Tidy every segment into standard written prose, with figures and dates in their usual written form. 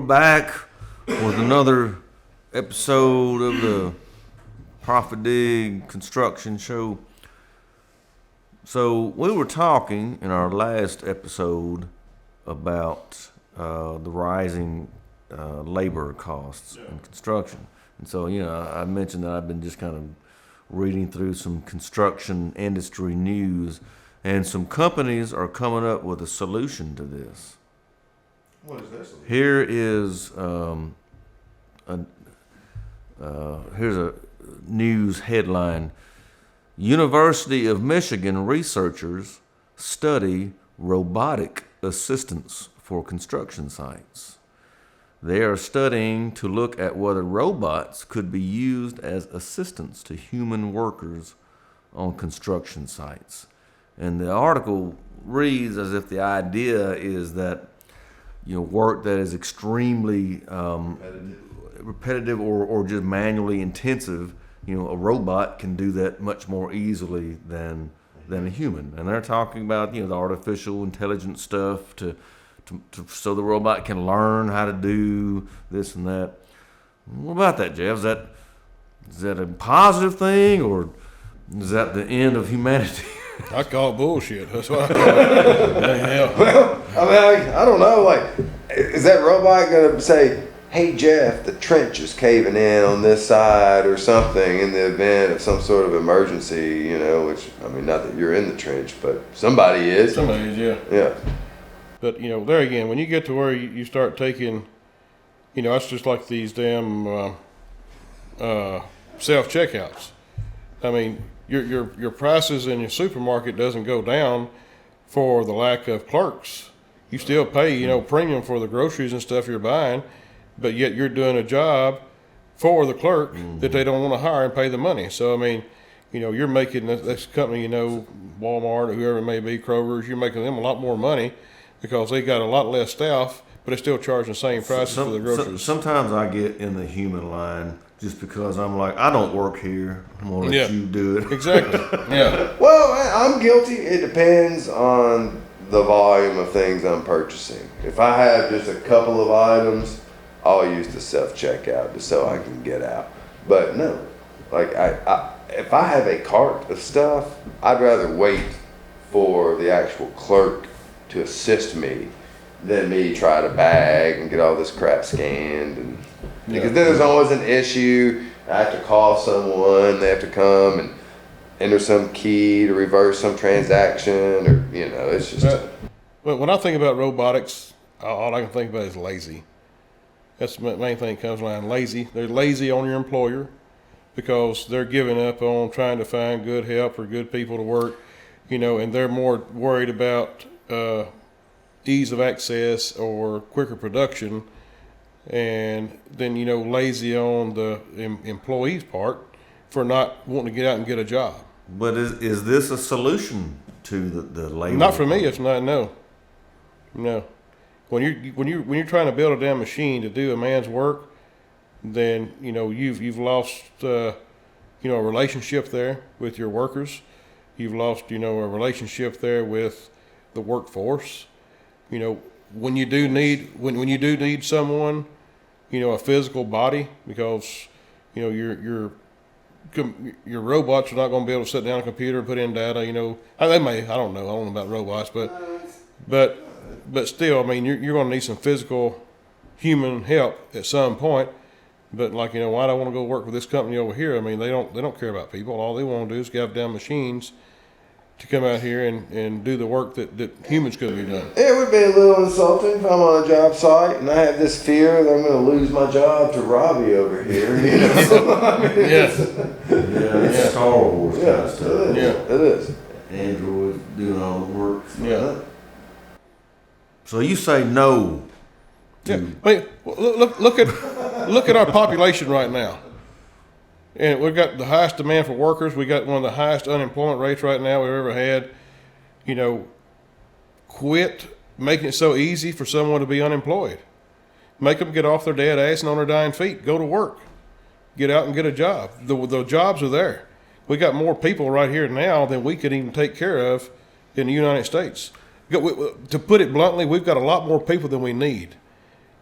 we're back with another episode of the ProfitDig construction show. So we were talking in our last episode about the rising labor costs in construction. And so, I mentioned that I've been just kind of reading through some construction industry news, and some companies are coming up with a solution to this. What is this? Here is here's a news headline. University of Michigan researchers study robotic assistance for construction sites. They are studying to look at whether robots could be used as assistants to human workers on construction sites. And the article reads as if the idea is that work that is extremely repetitive or just manually intensive, a robot can do that much more easily than a human. And they're talking about the artificial intelligence stuff to so the robot can learn how to do this and that. What about that, Jeff? Is that a positive thing, or is that the end of humanity? I call it bullshit. That's what I call it. Yeah. Well, I don't know. Is that robot going to say, "Hey Jeff, the trench is caving in on this side," or something in the event of some sort of emergency? Which not that you're in the trench, but somebody is. Somebody is, yeah. Yeah. But there again, when you get to where you start taking, it's just like these damn self checkouts. Your prices in your supermarket doesn't go down for the lack of clerks. You still pay, premium for the groceries and stuff you're buying, but yet you're doing a job for the clerk that they don't want to hire and pay the money. So, you're making this company, Walmart or whoever it may be, Kroger's, you're making them a lot more money because they got a lot less staff, but they're still charging the same prices for the groceries. Sometimes I get in the human line just because I'm like, I don't work here. I'm going to let you do it. Exactly. Yeah. Well, I'm guilty. It depends on the volume of things I'm purchasing. If I have just a couple of items, I'll use the self-checkout just so I can get out. But no, if I have a cart of stuff, I'd rather wait for the actual clerk to assist me than me try to bag and get all this crap scanned. Because then there's always an issue. I have to call someone, they have to come and enter some key to reverse some transaction, or it's just. But when I think about robotics, all I can think about is lazy. That's the main thing that comes to mind. Lazy. They're lazy on your employer because they're giving up on trying to find good help or good people to work, and they're more worried about ease of access or quicker production, and then lazy on the employee's part for not wanting to get out and get a job. But is this a solution to the labor? Not for me. It's not. No. When you're trying to build a damn machine to do a man's work, then you've lost a relationship there with your workers. You've lost a relationship there with the workforce. When you do need someone, a physical body, because your robots are not going to be able to sit down on a computer and put in data. They may. I don't know about robots, but still, you're going to need some physical human help at some point. But why do I want to go work with this company over here? They don't care about people. All they want to do is have damn machines to come out here and do the work that humans could be done. It would be a little insulting if I'm on a job site and I have this fear that I'm going to lose my job to Robbie over here. It's Star Wars kind of stuff. It is. Android doing all the work. Yeah. So you say no. Look at our population right now. And we've got the highest demand for workers. We got one of the highest unemployment rates right now we've ever had. Quit making it so easy for someone to be unemployed. Make them get off their dead ass and on their dying feet. Go to work. Get out and get a job. The jobs are there. We got more people right here now than we could even take care of in the United States. To put it bluntly, we've got a lot more people than we need.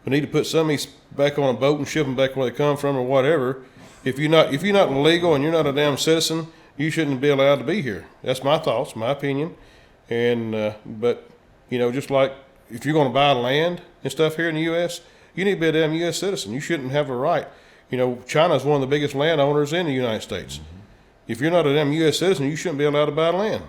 we need to put some of these back on a boat and ship them back where they come from or whatever. If you're not legal and you're not a damn citizen, you shouldn't be allowed to be here. That's my thoughts, my opinion. And but just like if you're going to buy land and stuff here in the U.S., you need to be a damn U.S. citizen. You shouldn't have a right. China's one of the biggest landowners in the United States. Mm-hmm. If you're not a damn U.S. citizen, you shouldn't be allowed to buy land.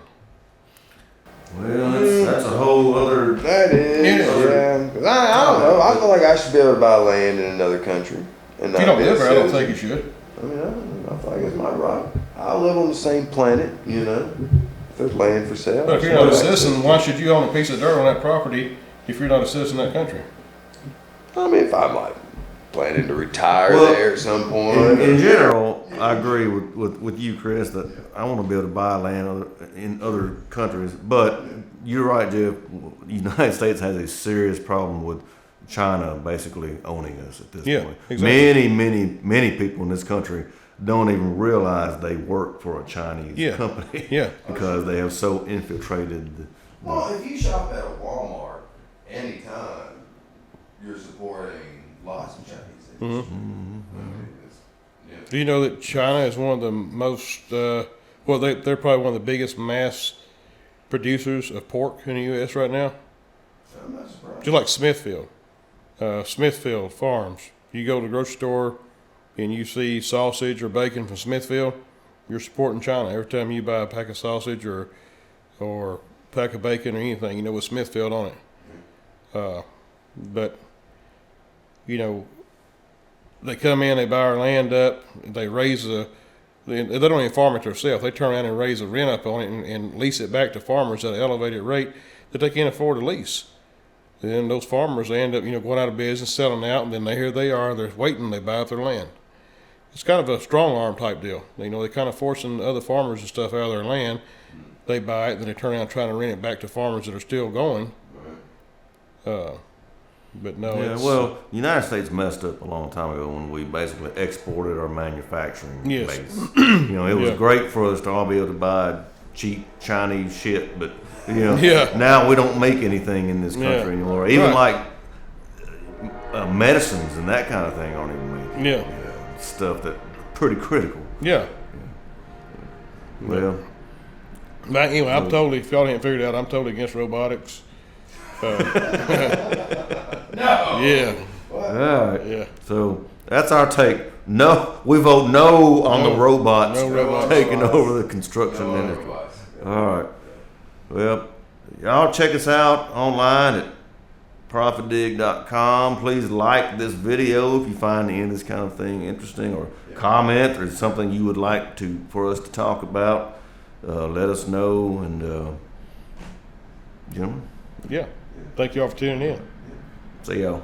Well, that's a whole other. That is, yeah. 'Cause I don't know. I feel like I should be able to buy land in another country. And If you don't live there, I don't think you should. I mean, I feel like it's my right. I live on the same planet, If there's land for sale. But if you're not a citizen, why should you own a piece of dirt on that property if you're not a citizen of that country? I mean, if I'm like planning to retire there at some point. In general, I agree with you, Chris, that I want to be able to buy land in other countries. But you're right, Jeff. The United States has a serious problem with China basically owning us at this point. Exactly. Many people in this country don't even realize they work for a Chinese company because they have so infiltrated. Well, if you shop at a Walmart anytime, you're supporting lots of Chinese things. Do you know that China is one of the most, they're probably one of the biggest mass producers of pork in the U.S. right now? I'm not surprised. Just like Smithfield. Smithfield Farms. You go to the grocery store and you see sausage or bacon from Smithfield, you're supporting China. Every time you buy a pack of sausage or pack of bacon or anything, with Smithfield on it. But they come in, they buy our land up, they raise they don't even farm it themselves. They turn around and raise a rent up on it and lease it back to farmers at an elevated rate that they can't afford to lease. And then those farmers, they end up, going out of business, selling out, and then here they are, they're waiting, they buy up their land. It's kind of a strong arm type deal. They're kind of forcing other farmers and stuff out of their land. They buy it, then they turn around trying to rent it back to farmers that are still going. But no, the United States messed up a long time ago when we basically exported our manufacturing base. It was great for us to all be able to buy cheap Chinese shit, but now we don't make anything in this country anymore. Even like medicines and that kind of thing aren't even made. Stuff that's pretty critical. Well, but anyway, I'm totally, if y'all haven't figured it out, I'm totally against robotics. No. Yeah. All right. Yeah. So that's our take. No, we vote no on the robots taking over the construction industry. All right. Well, y'all check us out online at ProfitDig.com. Please like this video if you find any of this kind of thing interesting, or comment or something you would like for us to talk about. Let us know, and gentlemen. Yeah. Thank you all for tuning in. See y'all.